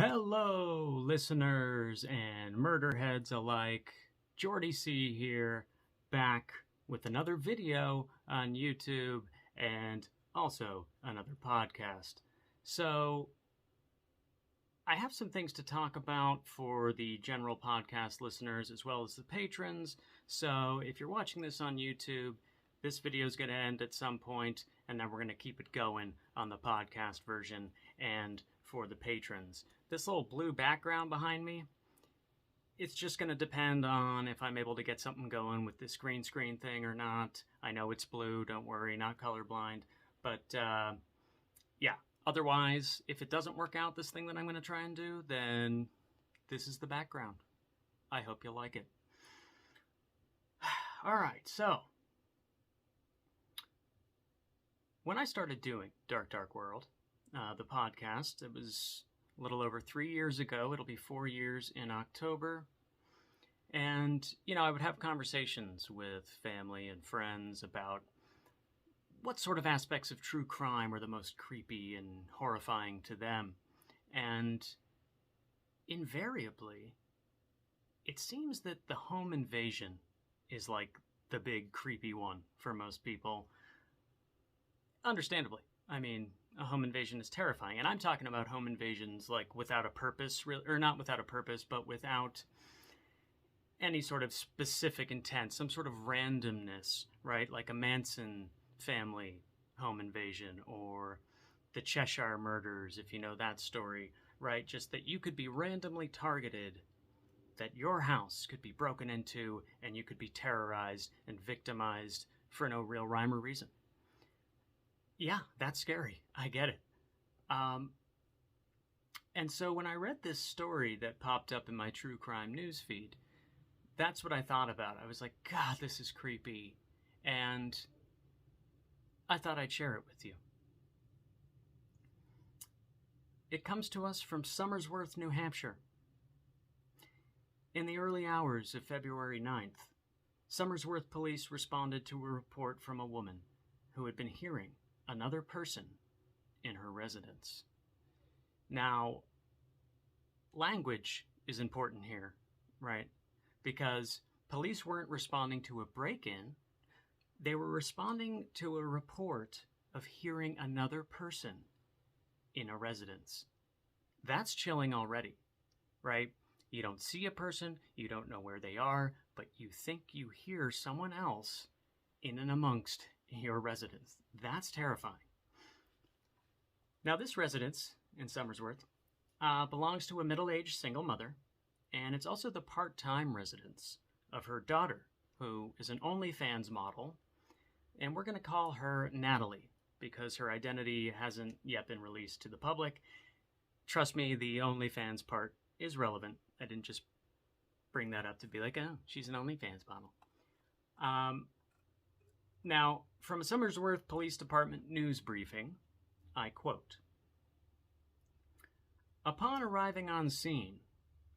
Hello, listeners and murder heads alike. Jordy C here, back with another video on YouTube and also another podcast. So, I have some things to talk about for the general podcast listeners as well as the patrons. So, if you're watching this on YouTube, this video is going to end at some point, and then we're going to keep it going on the podcast version and for the patrons. This little blue background behind me, it's just going to depend on if I'm able to get something going with this green screen thing or not. I know it's blue, don't worry, not colorblind. But yeah, otherwise, if it doesn't work out, this thing that I'm going to try and do, then this is the background. I hope you'll like it. All right, so when I started doing Dark Dark World, the podcast, it was a little over 3 years ago. It'll be 4 years in October. And, I would have conversations with family and friends about what sort of aspects of true crime were the most creepy and horrifying to them. And invariably, it seems that the home invasion is like the big creepy one for most people. Understandably. I mean, a home invasion is terrifying. And I'm talking about home invasions like without a purpose, or not without a purpose, but without any sort of specific intent, some sort of randomness, right? Like a Manson family home invasion or the Cheshire murders, if you know that story, right? Just that you could be randomly targeted, that your house could be broken into and you could be terrorized and victimized for no real rhyme or reason. Yeah, that's scary. I get it. And so when I read this story that popped up in my true crime newsfeed, that's what I thought about. I was like, God, this is creepy. And I thought I'd share it with you. It comes to us from Somersworth, New Hampshire. In the early hours of February 9th, Somersworth police responded to a report from a woman who had been hearing another person in her residence. Now, language is important here, right? Because police weren't responding to a break-in. They were responding to a report of hearing another person in a residence. That's chilling already, right? You don't see a person, you don't know where they are, but you think you hear someone else in and amongst your residence. That's terrifying. Now, this residence in Somersworth belongs to a middle-aged single mother, and it's also the part-time residence of her daughter, who is an OnlyFans model, and we're going to call her Natalie because her identity hasn't yet been released to the public. Trust me, the OnlyFans part is relevant. I didn't just bring that up to be like, oh, she's an OnlyFans model. Now, from a Somersworth Police Department news briefing, I quote, "Upon arriving on scene,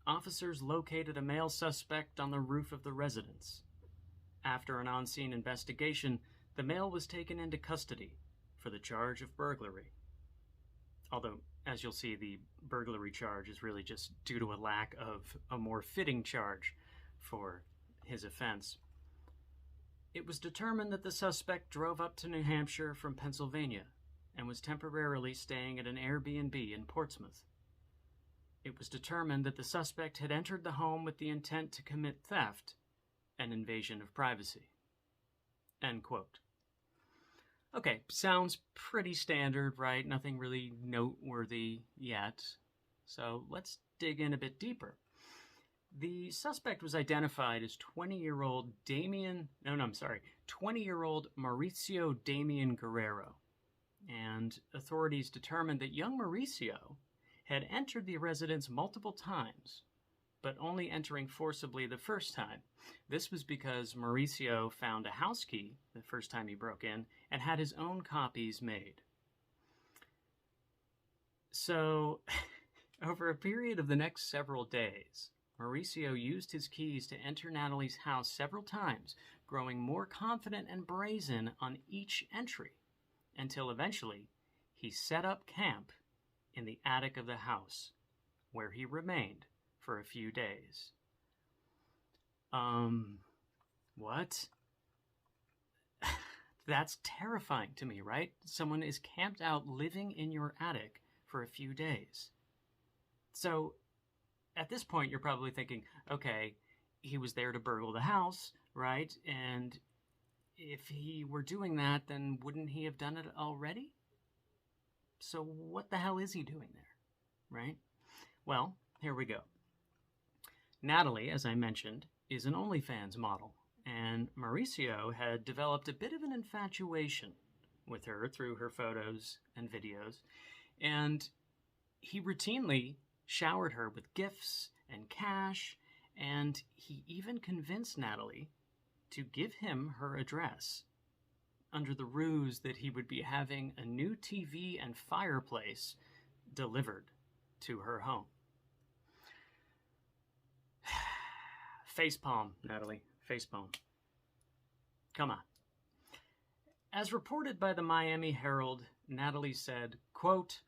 officers located a male suspect on the roof of the residence. After an on-scene investigation, the male was taken into custody for the charge of burglary." Although, as you'll see, the burglary charge is really just due to a lack of a more fitting charge for his offense. It was determined that the suspect drove up to New Hampshire from Pennsylvania and was temporarily staying at an Airbnb in Portsmouth. It was determined that the suspect had entered the home with the intent to commit theft and invasion of privacy. End quote. Okay, sounds pretty standard, right? Nothing really noteworthy yet. So let's dig in a bit deeper. The suspect was identified as 20-year-old Mauricio Damian-Guerrero. And authorities determined that young Mauricio had entered the residence multiple times, but only entering forcibly the first time. This was because Mauricio found a house key the first time he broke in and had his own copies made. So, over a period of the next several days, Mauricio used his keys to enter Natalie's house several times, growing more confident and brazen on each entry, until eventually he set up camp in the attic of the house, where he remained for a few days. What? That's terrifying to me, right? Someone is camped out living in your attic for a few days. So, at this point, you're probably thinking, okay, he was there to burgle the house, right? And if he were doing that, then wouldn't he have done it already? So what the hell is he doing there, right? Well, here we go. Natalie, as I mentioned, is an OnlyFans model, and Mauricio had developed a bit of an infatuation with her through her photos and videos, and he routinely showered her with gifts and cash, and he even convinced Natalie to give him her address under the ruse that he would be having a new TV and fireplace delivered to her home. Facepalm, Natalie. Facepalm. Come on. As reported by the Miami Herald, Natalie said, quote,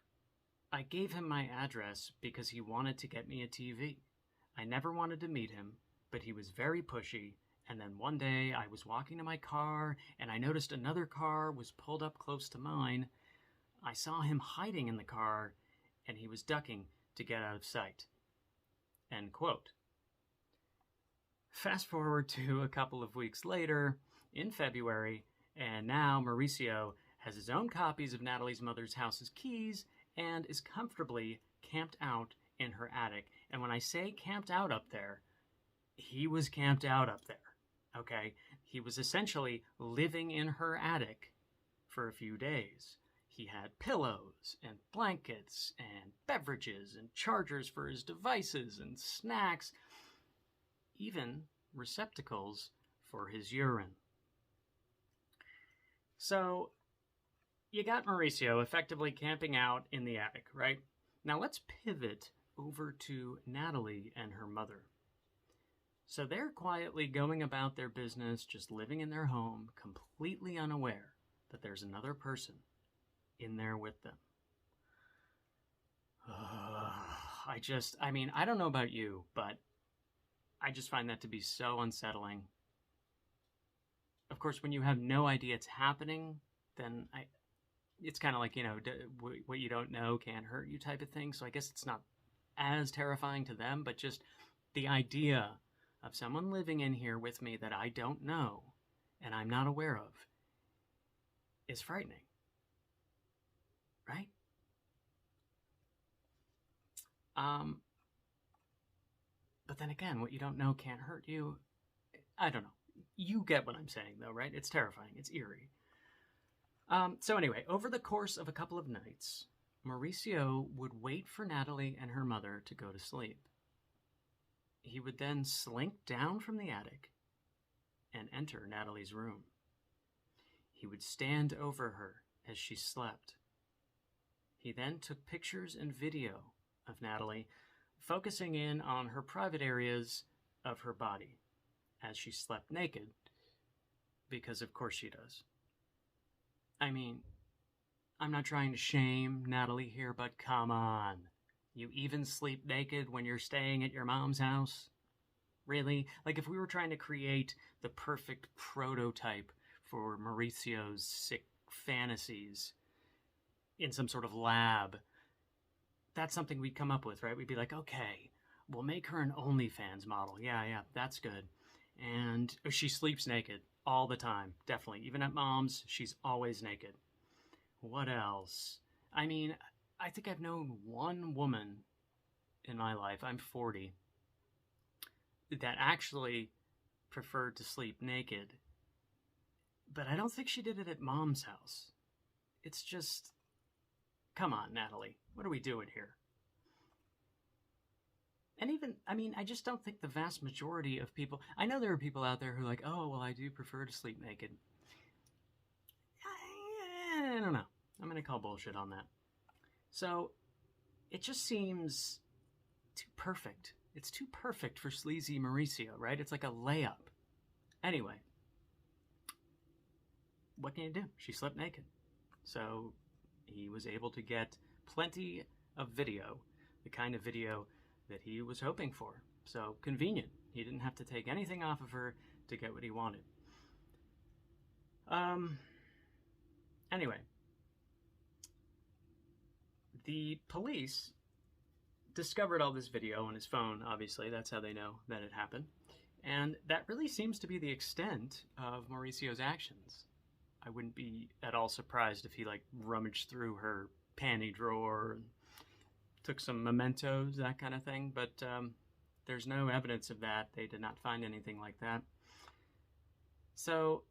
"I gave him my address because he wanted to get me a TV. I never wanted to meet him, but he was very pushy, and then one day I was walking to my car and I noticed another car was pulled up close to mine. I saw him hiding in the car and he was ducking to get out of sight." End quote. Fast forward to a couple of weeks later, in February, and now Mauricio has his own copies of Natalie's mother's house's keys and is comfortably camped out in her attic. And when I say camped out up there, he was camped out up there, okay? He was essentially living in her attic for a few days. He had pillows and blankets and beverages and chargers for his devices and snacks, even receptacles for his urine. So, you got Mauricio effectively camping out in the attic, right? Now let's pivot over to Natalie and her mother. So they're quietly going about their business, just living in their home, completely unaware that there's another person in there with them. I don't know about you, but I just find that to be so unsettling. Of course, when you have no idea it's happening, then it's kind of like, what you don't know can't hurt you type of thing. So I guess it's not as terrifying to them, but just the idea of someone living in here with me that I don't know and I'm not aware of is frightening. Right? But then again, what you don't know can't hurt you. I don't know. You get what I'm saying, though, right? It's terrifying. It's eerie. So anyway, over the course of a couple of nights, Mauricio would wait for Natalie and her mother to go to sleep. He would then slink down from the attic and enter Natalie's room. He would stand over her as she slept. He then took pictures and video of Natalie, focusing in on her private areas of her body as she slept naked, because of course she does. I mean, I'm not trying to shame Natalie here, but come on. You even sleep naked when you're staying at your mom's house? Really? Like, if we were trying to create the perfect prototype for Mauricio's sick fantasies in some sort of lab, that's something we'd come up with, right? We'd be like, okay, we'll make her an OnlyFans model. Yeah, that's good. And she sleeps naked all the time, definitely. Even at mom's, she's always naked. What else? I mean, I think I've known one woman in my life, I'm 40, that actually preferred to sleep naked. But I don't think she did it at mom's house. It's just, come on, Natalie, what are we doing here? And even, I just don't think the vast majority of people, I know there are people out there who are like, oh, well, I do prefer to sleep naked. I don't know. I'm going to call bullshit on that. So, it just seems too perfect. It's too perfect for sleazy Mauricio, right? It's like a layup. Anyway, what can you do? She slept naked. So, he was able to get plenty of video, the kind of video that he was hoping for. So convenient. He didn't have to take anything off of her to get what he wanted. Anyway, the police discovered all this video on his phone, obviously. That's how they know that it happened. And that really seems to be the extent of Mauricio's actions. I wouldn't be at all surprised if he, like, rummaged through her panty drawer and took some mementos, that kind of thing. But there's no evidence of that. They did not find anything like that. So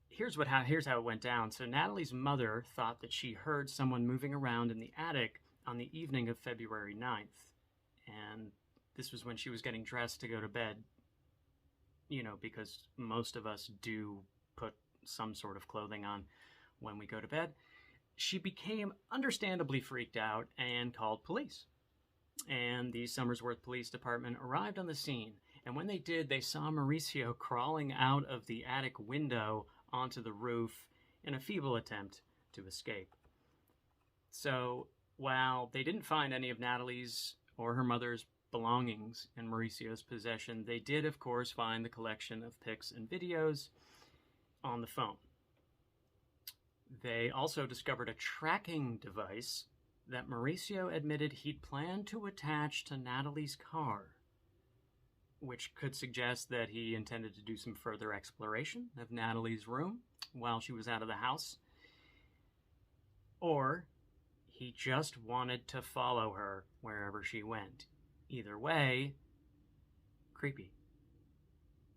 here's how it went down. So Natalie's mother thought that she heard someone moving around in the attic on the evening of February 9th. And this was when she was getting dressed to go to bed, you know, because most of us do put some sort of clothing on when we go to bed. She became understandably freaked out and called police. And the Somersworth Police Department arrived on the scene. And when they did, they saw Mauricio crawling out of the attic window onto the roof in a feeble attempt to escape. So while they didn't find any of Natalie's or her mother's belongings in Mauricio's possession, they did, of course, find the collection of pics and videos on the phone. They also discovered a tracking device that Mauricio admitted he'd planned to attach to Natalie's car, which could suggest that he intended to do some further exploration of Natalie's room while she was out of the house. Or he just wanted to follow her wherever she went. Either way, creepy.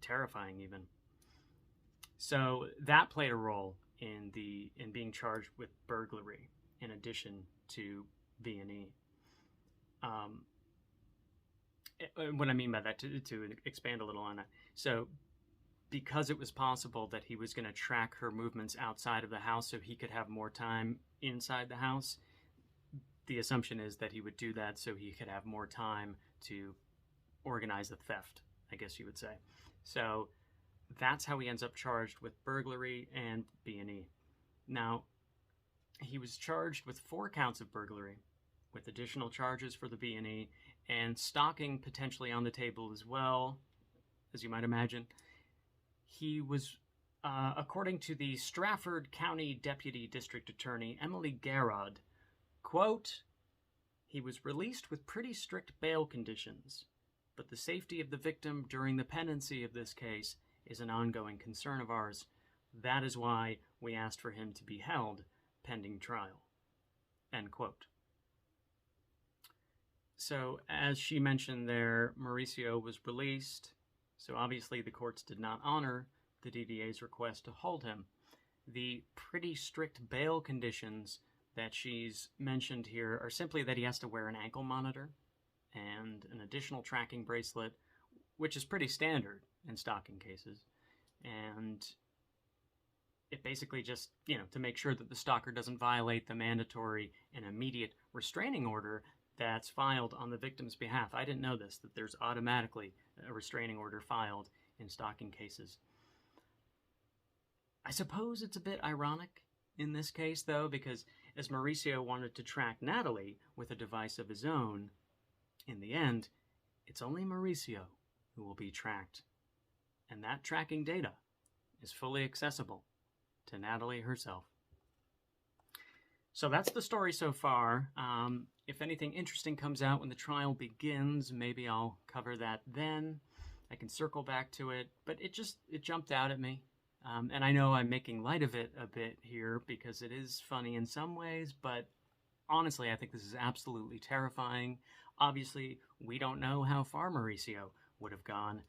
Terrifying, even. So that played a role in being charged with burglary, in addition to B&E. What I mean by that, to expand a little on that. So because it was possible that he was going to track her movements outside of the house so he could have more time inside the house, the assumption is that he would do that so he could have more time to organize the theft, I guess you would say. So that's how he ends up charged with burglary and B&E. Now, he was charged with 4 counts of burglary, with additional charges for the B&E, and stalking potentially on the table as well, as you might imagine. He was, according to the Strafford County Deputy District Attorney, Emily Garrod, quote, "He was released with pretty strict bail conditions, but the safety of the victim during the pendency of this case is an ongoing concern of ours. That is why we asked for him to be held pending trial." End quote. So, as she mentioned there, Mauricio was released, so obviously the courts did not honor the DDA's request to hold him. The pretty strict bail conditions that she's mentioned here are simply that he has to wear an ankle monitor and an additional tracking bracelet, which is pretty standard in stalking cases. And it basically just, to make sure that the stalker doesn't violate the mandatory and immediate restraining order that's filed on the victim's behalf. I didn't know this, that there's automatically a restraining order filed in stalking cases. I suppose it's a bit ironic in this case, though, because as Mauricio wanted to track Natalie with a device of his own, in the end, it's only Mauricio who will be tracked. And that tracking data is fully accessible to Natalie herself. So that's the story so far. If anything interesting comes out when the trial begins, maybe I'll cover that then. I can circle back to it, but it jumped out at me. And I know I'm making light of it a bit here because it is funny in some ways, but honestly, I think this is absolutely terrifying. Obviously, we don't know how far Mauricio would have gone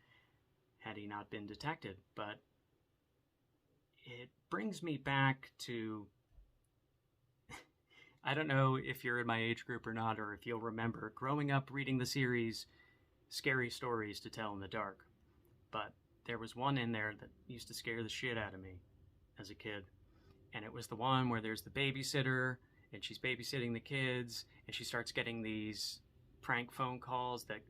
had he not been detected, but it brings me back to, I don't know if you're in my age group or not, or if you'll remember growing up reading the series Scary Stories to Tell in the Dark, but there was one in there that used to scare the shit out of me as a kid, and it was the one where there's the babysitter, and she's babysitting the kids, and she starts getting these prank phone calls that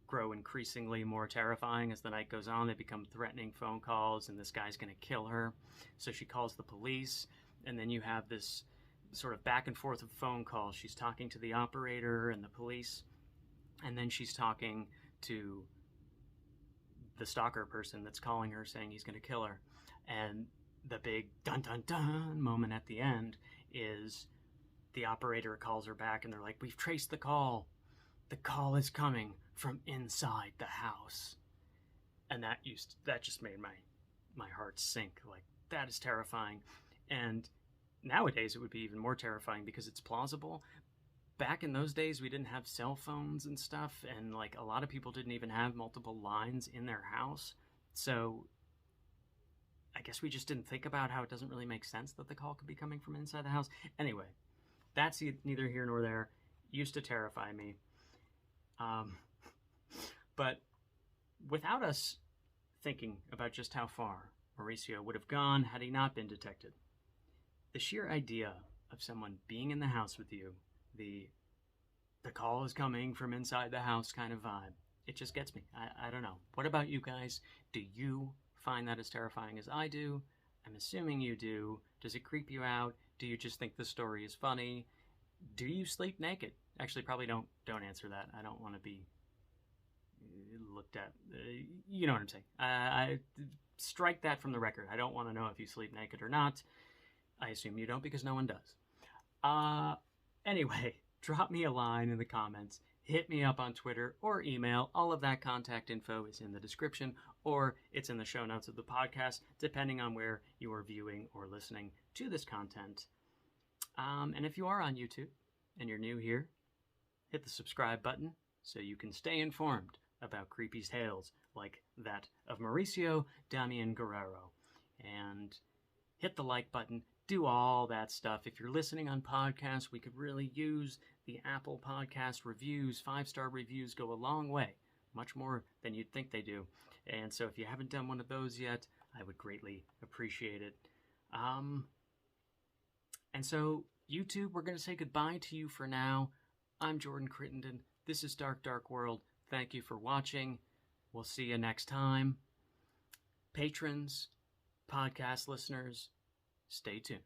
grow increasingly more terrifying as the night goes on. They become threatening phone calls, and this guy's going to kill her. So she calls the police, and then you have this sort of back and forth of phone calls. She's talking to the operator and the police And then she's talking to the stalker person that's calling her saying he's going to kill her. And the big dun dun dun moment at the end is the operator calls her back and they're like, we've traced the call. The call is coming from inside the house. And that just made my heart sink. Like, that is terrifying. And nowadays it would be even more terrifying because it's plausible. Back in those days, we didn't have cell phones and stuff, and like a lot of people didn't even have multiple lines in their house. So I guess we just didn't think about how it doesn't really make sense that the call could be coming from inside the house. Anyway, that's neither here nor there. Used to terrify me. But without us thinking about just how far Mauricio would have gone had he not been detected, the sheer idea of someone being in the house with you, the call is coming from inside the house kind of vibe, it just gets me. I don't know. What about you guys? Do you find that as terrifying as I do? I'm assuming you do. Does it creep you out? Do you just think the story is funny? Do you sleep naked? Actually, probably don't answer that. I don't want to be looked at. You know what I'm saying. I strike that from the record. I don't want to know if you sleep naked or not. I assume you don't because no one does. Anyway, drop me a line in the comments, hit me up on Twitter or email. All of that contact info is in the description or it's in the show notes of the podcast, depending on where you are viewing or listening to this content. And if you are on YouTube and you're new here, hit the subscribe button so you can stay informed about creepy tales like that of Mauricio Damian-Guerrero. And hit the like button. Do all that stuff. If you're listening on podcasts, we could really use the Apple Podcast reviews. 5-star reviews go a long way, much more than you'd think they do. And so if you haven't done one of those yet, I would greatly appreciate it. And so, YouTube, we're going to say goodbye to you for now. I'm Jordan Crittenden. This is Dark Dark World. Thank you for watching. We'll see you next time. Patrons, podcast listeners, stay tuned.